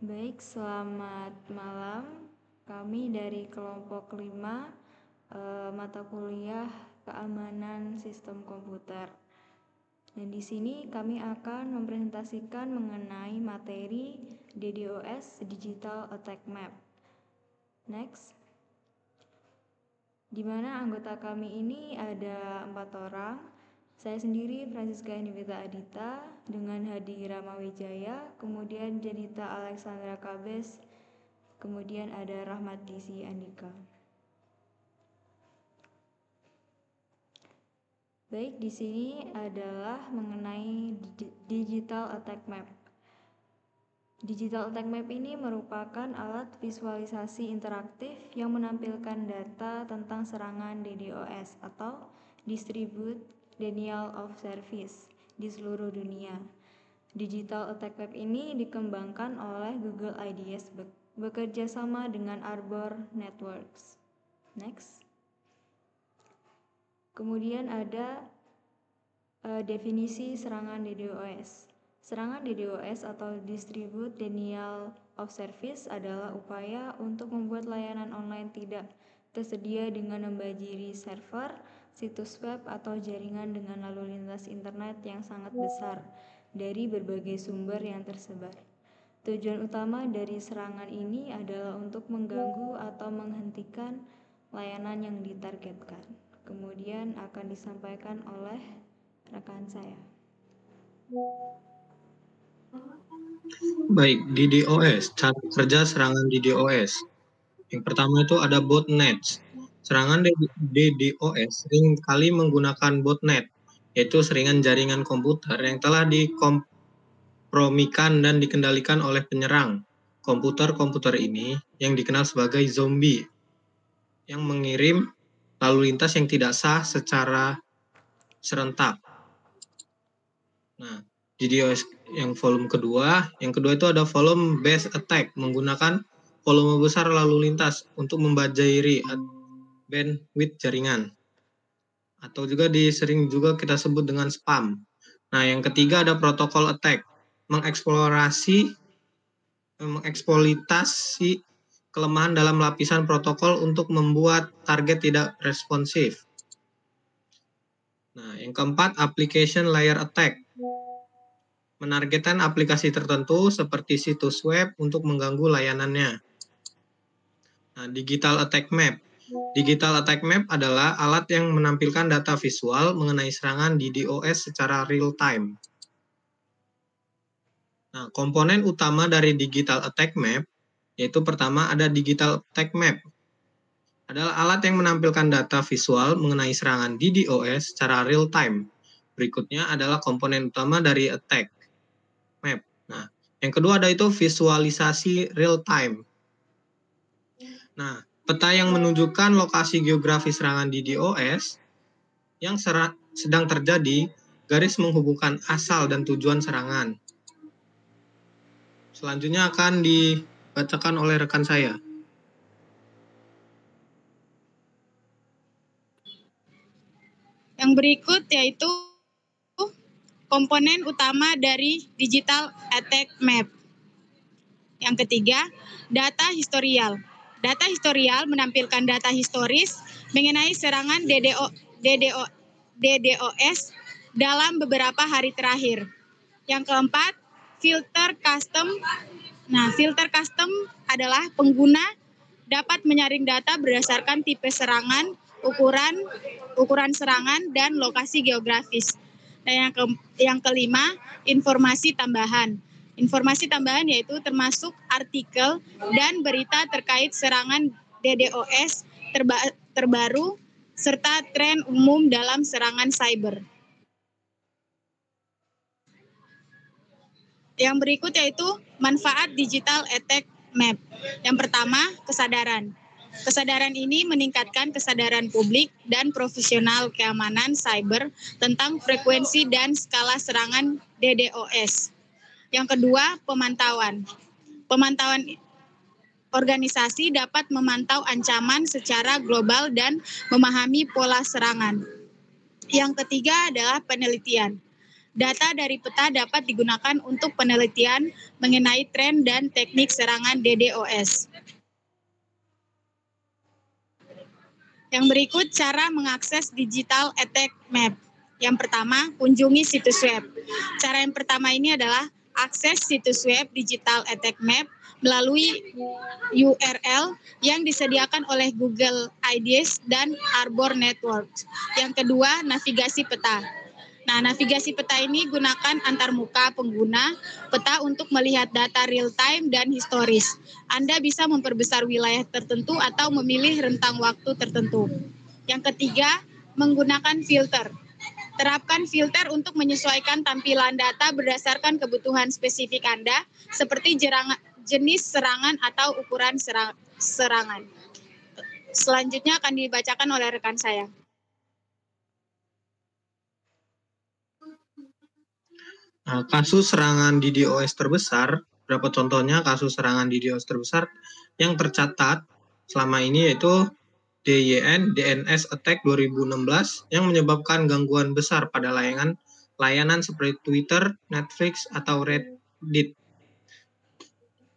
Baik, selamat malam. Kami dari kelompok 5 mata kuliah Keamanan Sistem Komputer. Dan di sini kami akan mempresentasikan mengenai materi DDoS Digital Attack Map. Next. Di mana anggota kami ini ada 4 orang. Saya sendiri Francisca Indivita Adita dengan Hadi Ramawijaya, kemudian Janita Alexandra Kabes, kemudian ada Rahmat Disi Andika. Baik, di sini adalah mengenai Digital Attack Map. Digital Attack Map ini merupakan alat visualisasi interaktif yang menampilkan data tentang serangan DDoS atau Distributed Denial of Service di seluruh dunia. Digital Attack Map ini dikembangkan oleh Google IDS bekerja sama dengan Arbor Networks. Next. Kemudian ada definisi serangan DDoS. Serangan DDoS atau Distributed Denial of Service adalah upaya untuk membuat layanan online tidak tersedia dengan membajiri server, situs web, atau jaringan dengan lalu lintas internet yang sangat besar dari berbagai sumber yang tersebar. Tujuan utama dari serangan ini adalah untuk mengganggu atau menghentikan layanan yang ditargetkan. Kemudian akan disampaikan oleh rekan saya. Baik, DDoS, cara kerja serangan DDoS. Yang pertama itu ada botnet. Serangan DDoS sering kali menggunakan botnet, yaitu serangan jaringan komputer yang telah dikompromikan dan dikendalikan oleh penyerang. Komputer-komputer ini yang dikenal sebagai zombie, yang mengirim lalu lintas yang tidak sah secara serentak. Nah, DDoS yang volume kedua, yang kedua itu ada volume based attack, menggunakan volume besar lalu lintas untuk membajairi bandwidth jaringan, atau juga sering juga kita sebut dengan spam. Nah, yang ketiga ada protokol attack, mengeksploitasi kelemahan dalam lapisan protokol untuk membuat target tidak responsif. Nah, yang keempat application layer attack, menargetkan aplikasi tertentu seperti situs web untuk mengganggu layanannya. Nah, Digital Attack Map. Digital Attack Map adalah alat yang menampilkan data visual mengenai serangan DDoS secara real time. Nah, komponen utama dari Digital Attack Map yaitu pertama ada Digital Attack Map. Adalah alat yang menampilkan data visual mengenai serangan DDoS secara real time. Berikutnya adalah komponen utama dari Attack Map. Nah, yang kedua ada itu visualisasi real time. Nah, peta yang menunjukkan lokasi geografis serangan DDoS yang sedang terjadi, garis menghubungkan asal dan tujuan serangan. Selanjutnya akan dibacakan oleh rekan saya. Yang berikut yaitu komponen utama dari Digital Attack Map. Yang ketiga, data historial. Data historial menampilkan data historis mengenai serangan DDoS dalam beberapa hari terakhir. Yang keempat, filter custom. Nah, filter custom adalah pengguna dapat menyaring data berdasarkan tipe serangan, ukuran serangan, dan lokasi geografis. Dan yang kelima, informasi tambahan. Informasi tambahan yaitu termasuk artikel dan berita terkait serangan DDoS terbaru serta tren umum dalam serangan cyber. Yang berikut yaitu manfaat Digital Attack Map. Yang pertama, kesadaran. Kesadaran ini meningkatkan kesadaran publik dan profesional keamanan cyber tentang frekuensi dan skala serangan DDoS. Yang kedua, pemantauan. Pemantauan organisasi dapat memantau ancaman secara global dan memahami pola serangan. Yang ketiga adalah penelitian. Data dari peta dapat digunakan untuk penelitian mengenai tren dan teknik serangan DDoS. Yang berikut cara mengakses Digital Attack Map. Yang pertama, kunjungi situs web. Cara yang pertama ini adalah akses situs web Digital Attack Map melalui URL yang disediakan oleh Google IDS dan Arbor Networks. Yang kedua, navigasi peta. Nah, navigasi peta ini gunakan antarmuka pengguna peta untuk melihat data real time dan historis. Anda bisa memperbesar wilayah tertentu atau memilih rentang waktu tertentu. Yang ketiga, menggunakan filter. Terapkan filter untuk menyesuaikan tampilan data berdasarkan kebutuhan spesifik Anda, seperti jenis serangan atau ukuran serangan. Selanjutnya akan dibacakan oleh rekan saya. Kasus serangan DDoS terbesar, berapa contohnya kasus serangan DDoS terbesar yang tercatat selama ini yaitu DYN DNS Attack 2016 yang menyebabkan gangguan besar pada layanan seperti Twitter, Netflix, atau Reddit.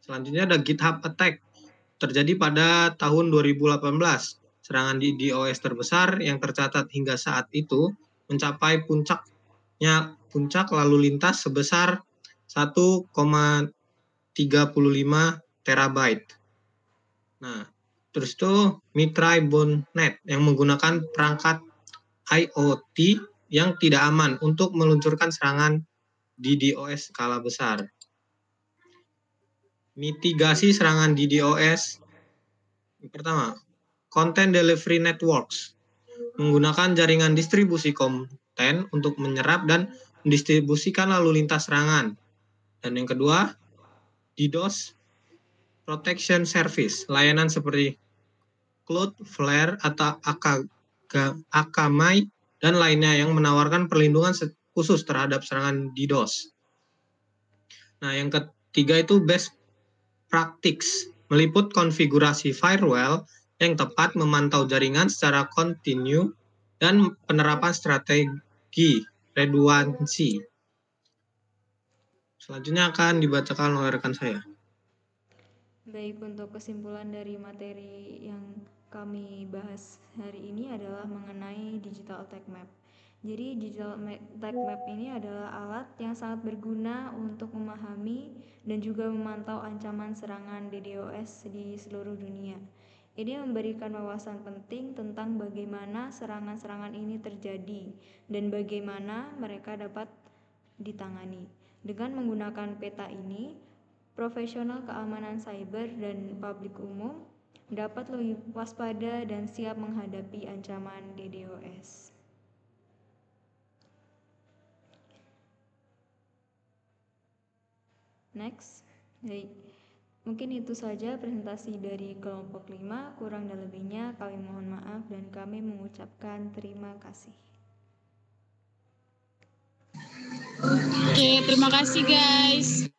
Selanjutnya ada GitHub Attack, terjadi pada tahun 2018. Serangan DDoS terbesar yang tercatat hingga saat itu mencapai puncak lalu lintas sebesar 1,35 terabyte. Nah, terus itu Mitraille-Botnet yang menggunakan perangkat IoT yang tidak aman untuk meluncurkan serangan DDoS skala besar. Mitigasi serangan DDoS. Pertama, Content Delivery Networks menggunakan jaringan distribusi konten untuk menyerap dan mendistribusikan lalu lintas serangan. Dan yang kedua, DDoS Protection Service, layanan seperti Cloudflare atau Akamai dan lainnya yang menawarkan perlindungan khusus terhadap serangan DDoS. Nah, yang ketiga itu best practice, meliput konfigurasi firewall yang tepat, memantau jaringan secara kontinu, dan penerapan strategi redundancy. Selanjutnya akan dibacakan oleh rekan saya. Baik, untuk kesimpulan dari materi yang kami bahas hari ini adalah mengenai Digital Attack Map. Jadi Digital Attack Map ini adalah alat yang sangat berguna untuk memahami dan juga memantau ancaman serangan DDoS di seluruh dunia. Ini memberikan wawasan penting tentang bagaimana serangan-serangan ini terjadi dan bagaimana mereka dapat ditangani. Dengan menggunakan peta ini, profesional keamanan cyber dan publik umum dapat lebih waspada dan siap menghadapi ancaman DDoS. Next, baik. Mungkin itu saja presentasi dari kelompok 5, kurang dan lebihnya kami mohon maaf dan kami mengucapkan terima kasih. Oke, terima kasih guys.